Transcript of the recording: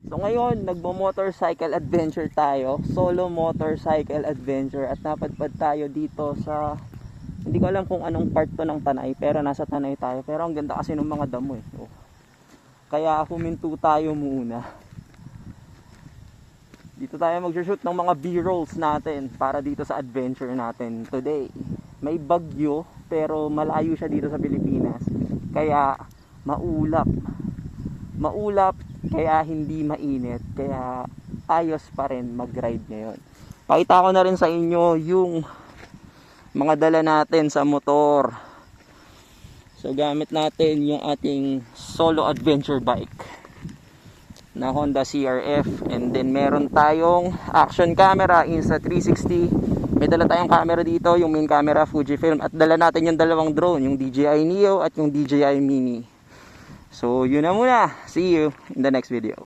So ngayon, nagmo-motorcycle adventure tayo. Solo motorcycle adventure. At napadpad tayo dito sa, hindi ko alam kung anong part to ng Tanay, pero nasa Tanay tayo. Pero ang ganda kasi ng mga damo eh. Oh. Kaya huminto tayo muna. Dito tayo mag-shoot ng mga B-rolls natin para dito sa adventure natin today. May bagyo pero malayo siya dito sa Pilipinas. Kaya maulap. Maulap kaya hindi mainit. Kaya ayos pa rin mag-ride ngayon. Pakita ko na rin sa inyo yung mga dala natin sa motor. So gamit natin yung ating solo adventure bike na Honda CRF, and then meron tayong action camera Insta360. May dala tayong camera dito, yung main camera Fujifilm, at dala natin yung dalawang drone, yung DJI Neo at yung DJI Mini. So yun na muna, see you in the next video.